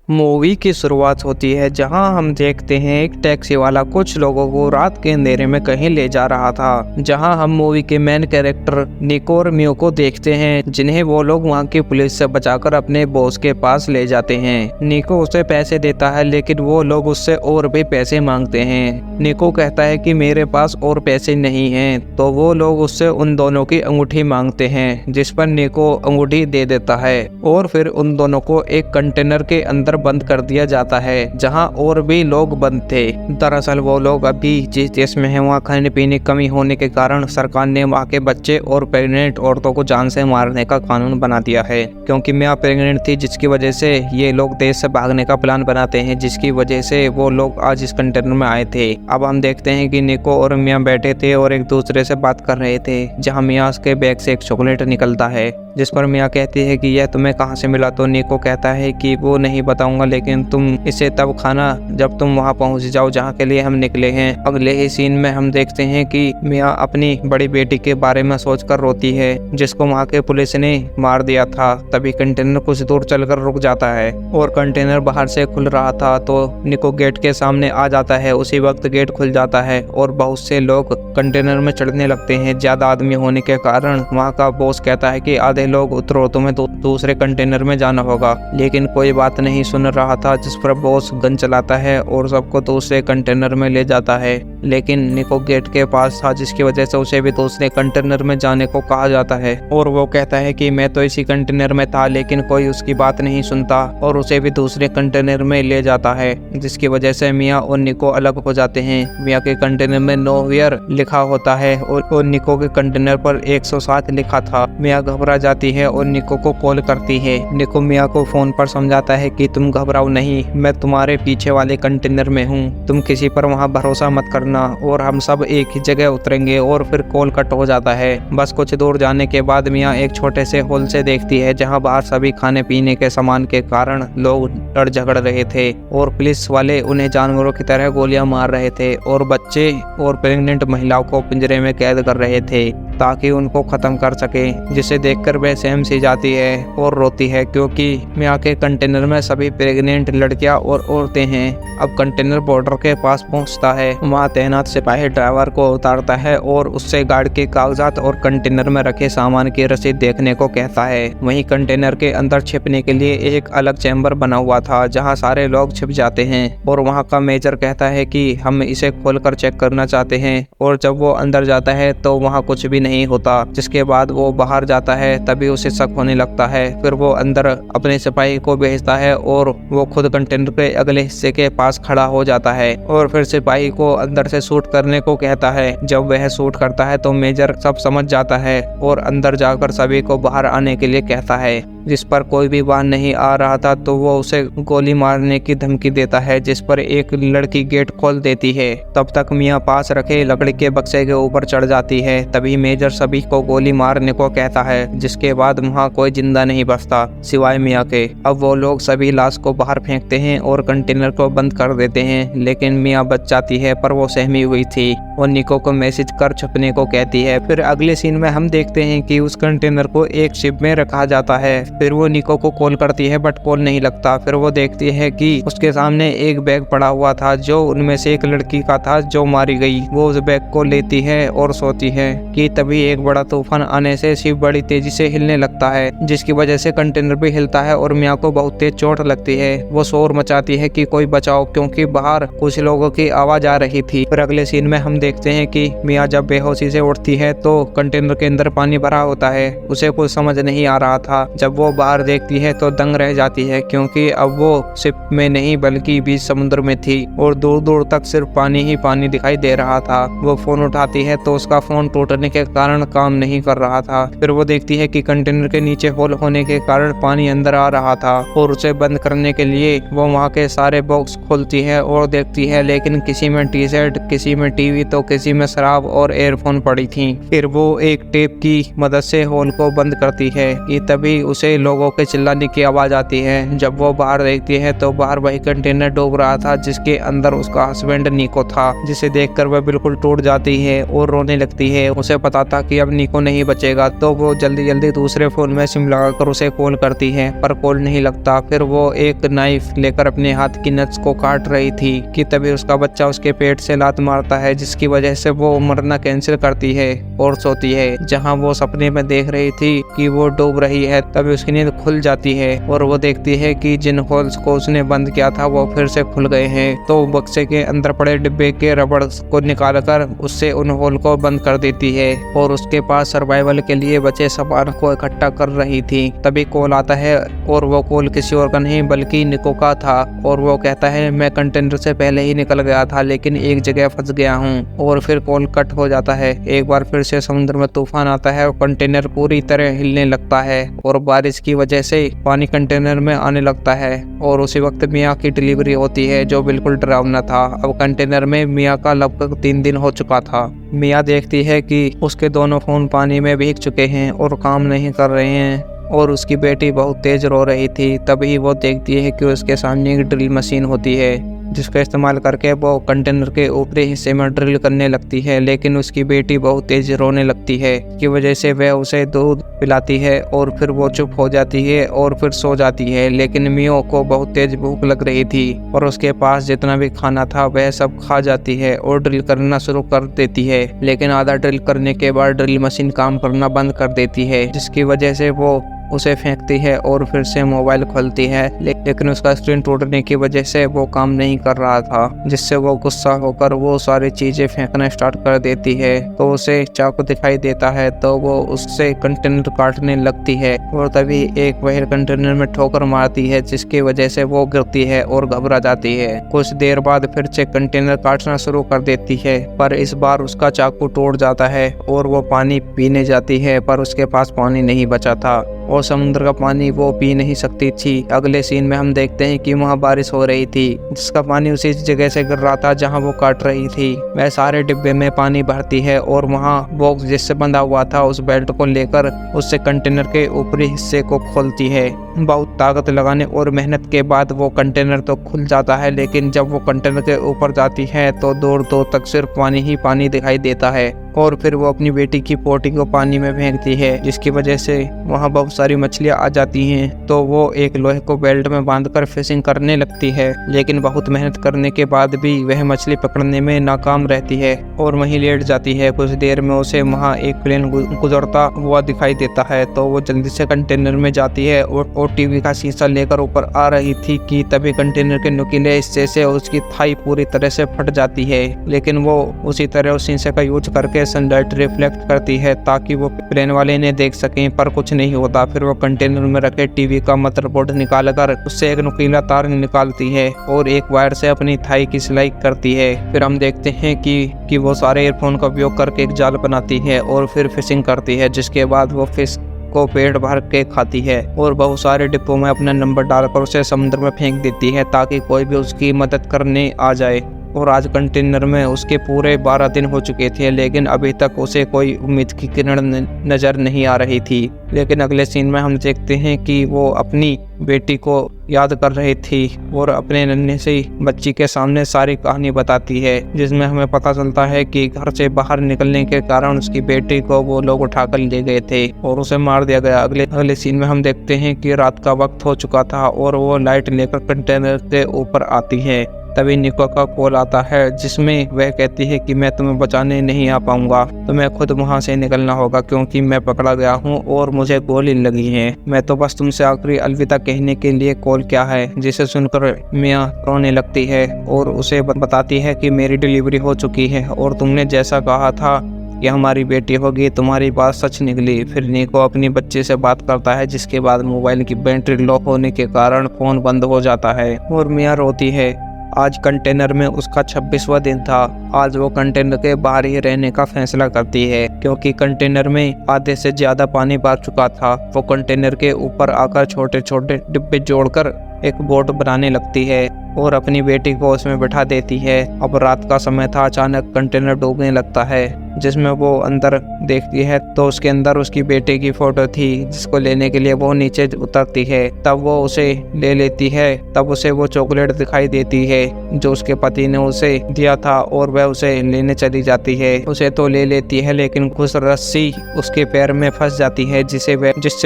Movie की शुरुआत होती है जहां हम देखते हैं एक टैक्सी वाला कुछ लोगों को रात के अंधेरे में कहीं ले जा रहा था। जहां हम मूवी के मेन कैरेक्टर निको और मियो को देखते हैं जिन्हें वो लोग वहां की पुलिस से बचाकर अपने बॉस के पास ले जाते हैं। निको उसे पैसे देता है लेकिन वो लोग उससे और भी पैसे मांगते हैं। निको कहता है कि मेरे पास और पैसे नहीं हैं, तो वो लोग उससे उन दोनों की अंगूठी मांगते हैं, जिस पर निको अंगूठी दे देता है और फिर उन दोनों को एक कंटेनर के अंदर बंद कर दिया जाता है जहां और भी लोग बंद थे। दरअसल वो लोग अभी जिस देश में है वहाँ खाने पीने की कमी होने के कारण सरकार ने वहाँ के बच्चे और प्रेग्नेंट औरतों को जान से मारने का कानून बना दिया है। क्योंकि मियाँ प्रेग्नेंट थी जिसकी वजह से ये लोग देश से भागने का प्लान बनाते हैं, जिसकी वजह से वो लोग आज इस कंटेनर में आए थे। अब हम देखते हैं कि निको और मियाँ बैठे थे और एक दूसरे से बात कर रहे थे, जहाँ मियाँ के बैग से एक चॉकलेट निकलता है जिस पर मियाँ कहती है कि यह तुम्हें कहाँ से मिला। तो निको कहता है कि वो नहीं बताऊंगा, लेकिन तुम इसे तब खाना जब तुम वहाँ पहुँच जाओ जहाँ के लिए हम निकले हैं। अगले ही सीन में हम देखते हैं कि मियाँ अपनी बड़ी बेटी के बारे में सोचकर रोती है जिसको वहाँ के पुलिस ने मार दिया था। तभी कंटेनर कुछ दूर चलकर रुक जाता है और कंटेनर बाहर से खुल रहा था तो निको गेट के सामने आ जाता है। उसी वक्त गेट खुल जाता है और बहुत से लोग कंटेनर में चढ़ने लगते हैं। ज्यादा आदमी होने के कारण वहाँ का बॉस कहता है कि आधे लोग उतरो, तुम्हें दूसरे कंटेनर में जाना होगा, लेकिन कोई बात नहीं सुन रहा था, जिस पर बॉस गन चलाता है और सबको दूसरे कंटेनर में ले जाता है। लेकिन निको गेट के पास था जिसकी वजह से उसे भी दूसरे कंटेनर में जाने को कहा जाता है और वो कहता है कि मैं तो इसी कंटेनर में था, लेकिन कोई उसकी बात नहीं सुनता और उसे भी दूसरे कंटेनर में ले जाता है, जिसकी वजह से मियाँ और निको अलग हो जाते हैं। मियाँ के कंटेनर में नोवेयर लिखा होता है और निको के कंटेनर पर 107 लिखा था। मियाँ घबरा जाती है और निको को कॉल करती है। निको मियाँ को फोन पर समझाता है कि तुम घबराओ नहीं, मैं तुम्हारे पीछे वाले कंटेनर में हूँ, तुम किसी पर वहाँ भरोसा मत करना और हम सब एक ही जगह उतरेंगे। और फिर कॉल कट हो जाता है। बस कुछ दूर जाने के बाद मियाँ एक छोटे से हॉल से देखती है जहाँ बाहर सभी खाने पीने के सामान के कारण लोग लड़ झगड़ रहे थे और पुलिस वाले उन्हें जानवरों की तरह गोलियां मार रहे थे और बच्चे और प्रेग्नेंट महिलाओं को पिंजरे में कैद कर रहे थे ताकि उनको खत्म कर सके, जिसे देखकर वह सहम सी जाती है और रोती है क्योंकि मियाँ के कंटेनर में सभी प्रेग्नेंट लड़कियां और औरतें हैं। अब कंटेनर बॉर्डर के पास पहुंचता है। वहां तैनात सिपाही ड्राइवर को उतारता है और उससे गाड़ी के कागजात और कंटेनर में रखे सामान की रसीद देखने को कहता है। वहीं कंटेनर के अंदर छिपने के लिए एक अलग चैम्बर बना हुआ था जहाँ सारे लोग छिप जाते हैं और वहाँ का मेजर कहता है कि हम इसे खोलकर चेक करना चाहते हैं। और जब वो अंदर जाता है तो वहाँ कुछ भी नहीं होता, जिसके बाद वो बाहर जाता है। तभी उसे शक होने लगता है। फिर वो अंदर अपने सिपाही को भेजता है और वो खुद कंटेनर के अगले हिस्से के पास खड़ा हो जाता है और फिर सिपाही को अंदर से शूट करने को कहता है। जब वह शूट करता है तो मेजर सब समझ जाता है और अंदर जाकर सभी को बाहर आने के लिए कहता है, जिस पर कोई भी बाहर नहीं आ रहा था तो वो उसे गोली मारने की धमकी देता है, जिस पर एक लड़की गेट खोल देती है। तब तक मियाँ पास रखे लकड़ी के बक्से के ऊपर चढ़ जाती है। तभी मेजर सभी को गोली मारने को कहता है, जिसके बाद वहाँ कोई जिंदा नहीं बचता सिवाय मियाँ के। अब वो लोग सभी लाश को बाहर फेंकते हैं और कंटेनर को बंद कर देते हैं, लेकिन मियाँ बच जाती है पर वो सहमी हुई थी और निको को मैसेज कर छुपने को कहती है। फिर अगले सीन में हम देखते हैं कि उस कंटेनर को एक शिप में रखा जाता है। फिर वो निको को कॉल करती है बट कॉल नहीं लगता। फिर वो देखती है कि उसके सामने एक बैग पड़ा हुआ था जो उनमें से एक लड़की का था जो मारी गई। वो उस बैग को लेती है और सोती है कि तभी एक बड़ा तूफान आने से शिप बड़ी तेजी से हिलने लगता है, जिसकी वजह से कंटेनर भी हिलता है और मियाँ को बहुत तेज चोट लगती है। वो शोर मचाती है कि कोई बचाओ, क्योंकि बाहर कुछ लोगों की आवाज आ रही थी। फिर अगले सीन में हम देखते हैं कि मियाँ जब बेहोशी से उठती है तो कंटेनर के अंदर पानी भरा होता है। उसे कुछ समझ नहीं आ रहा था। जब वो बाहर देखती है तो दंग रह जाती है, क्योंकि अब वो शिप में नहीं बल्कि बीच समुद्र में थी और दूर दूर तक सिर्फ पानी ही पानी दिखाई दे रहा था। वो फोन उठाती है तो उसका फोन टूटने के कारण काम नहीं कर रहा था। फिर वो देखती है कि कंटेनर के नीचे होल होने के कारण पानी अंदर आ रहा था और उसे बंद करने के लिए वो वहाँ के सारे बॉक्स खोलती है और देखती है, लेकिन किसी में टी शर्ट, किसी में टीवी तो किसी में शराब और एयरफोन पड़ी थी। फिर वो एक टेप की मदद से होल को बंद करती है कि तभी उसे से लोगों के चिल्लाने की आवाज़ आती है। जब वो बाहर देखती है तो बाहर वही कंटेनर डूब रहा था जिसके अंदर उसका हस्बैंड निको था, जिसे देखकर वह बिल्कुल टूट जाती है और रोने लगती है। उसे पता था कि अब निको नहीं बचेगा, तो वो जल्दी जल्दी दूसरे फोन में सिम लगाकर उसे कॉल करती है, पर कॉल नहीं लगता। फिर वो एक नाइफ लेकर अपने हाथ की नस को काट रही थी कि तभी उसका बच्चा उसके पेट से लात मारता है, जिसकी वजह से वो मरना कैंसिल करती है और सोती है। जहाँ वो सपने में देख रही थी कि वो डूब रही है, तभी उसकी नींद खुल जाती है और वो देखती है कि जिन होल्स को उसने बंद किया था वो फिर से खुल गए हैं। तो बक्से के अंदर पड़े डिब्बे के रबड़ को निकालकर उससे उन होल को बंद कर देती है और उसके पास सर्वाइवल के लिए बचे सामान को इकट्ठा कर रही थी। तभी कॉल आता है और वो कॉल किसी और का नहीं बल्कि निको का था और वो कहता है मैं कंटेनर से पहले ही निकल गया था लेकिन एक जगह फंस गया हूँ। और फिर कॉल कट हो जाता है। एक बार फिर से समुद्र में तूफान आता है और कंटेनर पूरी तरह हिलने लगता है और बारिश की वजह से पानी कंटेनर में आने लगता है। और उसी वक्त मिया की डिलीवरी होती है जो बिल्कुल डरावना था। अब कंटेनर में मिया का लगभग 3 दिन हो चुका था। मिया देखती है कि उसके दोनों फोन पानी में भीग चुके हैं और काम नहीं कर रहे हैं और उसकी बेटी बहुत तेज रो रही थी। तभी वो देखती है कि उसके सामने एक ड्रिल मशीन होती है जिसका इस्तेमाल करके वो कंटेनर के ऊपरी हिस्से में ड्रिल करने लगती है, लेकिन उसकी बेटी बहुत तेज रोने लगती है की वजह से वह उसे दूध पिलाती है और फिर वो चुप हो जाती है और फिर सो जाती है। लेकिन मियो को बहुत तेज भूख लग रही थी और उसके पास जितना भी खाना था वह सब खा जाती है और ड्रिल करना शुरू कर देती है। लेकिन आधा ड्रिल करने के बाद ड्रिल मशीन काम करना बंद कर देती है, जिसकी वजह से वो उसे फेंकती है और फिर से मोबाइल खोलती है, लेकिन उसका स्क्रीन टूटने की वजह से वो काम नहीं कर रहा था, जिससे वो गुस्सा होकर वो सारी चीजें फेंकना स्टार्ट कर देती है। तो उसे चाकू दिखाई देता है तो वो उससे कंटेनर काटने लगती है और तभी एक व्हेल कंटेनर में ठोकर मारती है, जिसकी वजह से वो गिरती है और घबरा जाती है। कुछ देर बाद फिर से कंटेनर काटना शुरू कर देती है, पर इस बार उसका चाकू टूट जाता है और वो पानी पीने जाती है, पर उसके पास पानी नहीं बचा था और समुद्र का पानी वो पी नहीं सकती थी। अगले सीन में हम देखते हैं कि वहाँ बारिश हो रही थी, जिसका पानी उसी जगह से गिर रहा था जहाँ वो काट रही थी। वह सारे डिब्बे में पानी भरती है और वहाँ बॉक्स जिससे बंधा हुआ था उस बेल्ट को लेकर उससे कंटेनर के ऊपरी हिस्से को खोलती है। बहुत ताकत लगाने और मेहनत के बाद वो कंटेनर तो खुल जाता है, लेकिन जब वो कंटेनर के ऊपर जाती है तो दूर दूर तक सिर्फ पानी ही पानी दिखाई देता है और फिर वो अपनी बेटी की पोटी को पानी में फेंकती है, जिसकी वजह से वहाँ बहुत सारी मछलियाँ आ जाती हैं। तो वो एक लोहे को बेल्ट में बांधकर फिशिंग करने लगती है, लेकिन बहुत मेहनत करने के बाद भी वह मछली पकड़ने में नाकाम रहती है और वहीं लेट जाती है। कुछ देर में उसे वहाँ एक प्लेन गुजरता हुआ दिखाई देता है, तो वो जल्दी से कंटेनर में जाती है और टीवी का शीशा लेकर ऊपर आ रही थी कि तभी कंटेनर के नुकीले हिस्से से उसकी थाई पूरी तरह से फट जाती है। लेकिन वो उसी तरह उस शीशे का यूज करके सनलाइट रिफ्लेक्ट करती है ताकि वो प्लेन वाले ने देख सकें, पर कुछ नहीं होता। फिर वो कंटेनर में रखे टीवी का मदरबोर्ड निकालकर उससे एक नुकीला तार निकालती है और एक वायर से अपनी थाई की सिलाई करती है। फिर हम देखते हैं कि वो सारे ईयरफोन का उपयोग करके एक जाल बनाती है और फिर फिशिंग करती है, जिसके बाद वो फिश को पेट भर के खाती है और बहुत सारे डिब्बों में अपना नंबर डालकर उसे समुद्र में फेंक देती है ताकि कोई भी उसकी मदद करने आ जाए। और आज कंटेनर में उसके पूरे 12 दिन हो चुके थे, लेकिन अभी तक उसे कोई उम्मीद की किरण नजर नहीं आ रही थी। लेकिन अगले सीन में हम देखते हैं कि वो अपनी बेटी को याद कर रही थी और अपने नन्हे से बच्ची के सामने सारी कहानी बताती है, जिसमें हमें पता चलता है कि घर से बाहर निकलने के कारण उसकी बेटी को वो लोग उठाकर ले गए थे और उसे मार दिया गया। अगले सीन में हम देखते हैं कि रात का वक्त हो चुका था और वो लाइट लेकर कंटेनर के ऊपर आती है। तभी निको का कॉल आता है जिसमें वह कहती है कि मैं तुम्हें बचाने नहीं आ पाऊंगा, तुम्हें खुद वहां से निकलना होगा क्योंकि मैं पकड़ा गया हूं और मुझे गोली लगी है। मैं तो बस तुमसे आखिरी अलविदा कहने के लिए कॉल किया है। जिसे सुनकर मिया रोने लगती है और उसे बताती है कि मेरी डिलीवरी हो चुकी है और तुमने जैसा कहा था कि हमारी बेटी होगी, तुम्हारी बात सच निकली। फिर निको अपनी बच्ची से बात करता है, जिसके बाद मोबाइल की बैटरी लो होने के कारण फोन बंद हो जाता है और मिया रोती है। आज कंटेनर में उसका 26वां दिन था। आज वो कंटेनर के बाहर ही रहने का फैसला करती है क्योंकि कंटेनर में आधे से ज्यादा पानी भर चुका था। वो कंटेनर के ऊपर आकर छोटे छोटे डिब्बे जोड़कर एक बोट बनाने लगती है और अपनी बेटी को उसमें बैठा देती है। अब रात का समय था, अचानक कंटेनर डूबने लगता है, जिसमें वो अंदर देखती है तो उसके अंदर उसकी बेटे की फोटो थी, जिसको लेने के लिए वो नीचे उतरती है। तब वो उसे ले लेती है। तब उसे वो चॉकलेट दिखाई देती है जो उसके पति ने उसे दिया था और वह उसे लेने चली जाती है। उसे तो ले लेती है, लेकिन कुछ रस्सी उसके पैर में फंस जाती है जिससे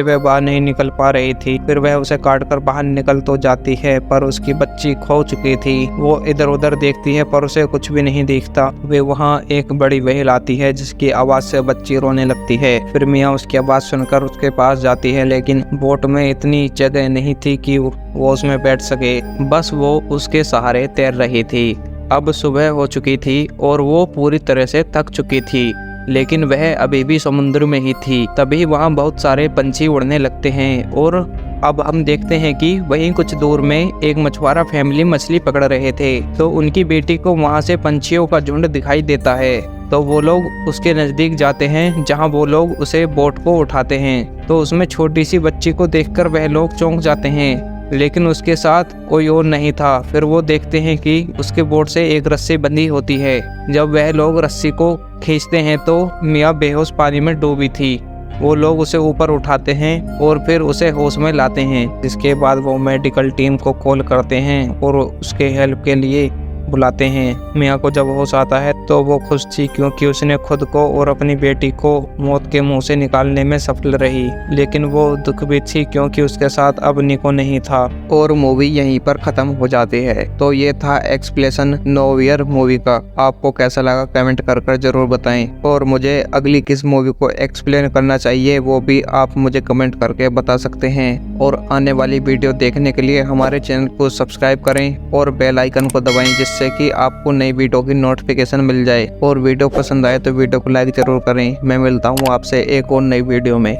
वह बाहर नहीं निकल पा रही थी। फिर वह उसे काट कर बाहर निकल तो जाती है, पर उसकी बच्ची खो चुकी थी। वो इधर उधर देखती है पर उसे कुछ भी नहीं दिखता। वे वहाँ एक बड़ी व्हेल आती है जिसकी आवाज से बच्ची रोने लगती है। फिर मियाँ उसकी आवाज सुनकर उसके पास जाती है, लेकिन बोट में इतनी जगह नहीं थी कि वो उसमें बैठ सके, बस वो उसके सहारे तैर रही थी। अब सुबह हो चुकी थी और वो पूरी तरह से थक चुकी थी, लेकिन वह अभी भी समुद्र में ही थी। तभी वहाँ बहुत सारे पंछी उड़ने लगते हैं और अब हम देखते हैं कि वहीं कुछ दूर में एक मछुआरा फैमिली मछली पकड़ रहे थे, तो उनकी बेटी को वहाँ से पंछियों का झुंड दिखाई देता है। तो वो लोग उसके नज़दीक जाते हैं, जहाँ वो लोग उसे बोट को उठाते हैं। तो उसमें छोटी सी बच्ची को देखकर वह लोग चौंक जाते हैं, लेकिन उसके साथ कोई और नहीं था। फिर वो देखते हैं कि उसके बोट से एक रस्सी बंधी होती है। जब वह लोग रस्सी को खींचते हैं तो मियाँ बेहोश पानी में डूबी थी। वो लोग उसे ऊपर उठाते हैं और फिर उसे होश में लाते हैं, जिसके बाद वो मेडिकल टीम को कॉल करते हैं और उसके हेल्प के लिए बुलाते हैं। मियाँ को जब होश आता है तो वो खुश थी, क्योंकि उसने खुद को और अपनी बेटी को मौत के मुंह से निकालने में सफल रही। लेकिन वो दुख भी थी क्योंकि उसके साथ अब निको नहीं था। और मूवी यहीं पर खत्म हो जाती है। तो ये था एक्सप्लेनेशन नोवेयर मूवी का। आपको कैसा लगा कमेंट कर जरूर बताएं, और मुझे अगली किस मूवी को एक्सप्लेन करना चाहिए वो भी आप मुझे कमेंट करके बता सकते हैं। और आने वाली वीडियो देखने के लिए हमारे चैनल को सब्सक्राइब करें और बेल आइकन को दबाएं, जिससे कि आपको नई वीडियो की नोटिफिकेशन मिल जाए। और वीडियो पसंद आए तो वीडियो को लाइक जरूर करें। मैं मिलता हूँ आपसे एक और नई वीडियो में।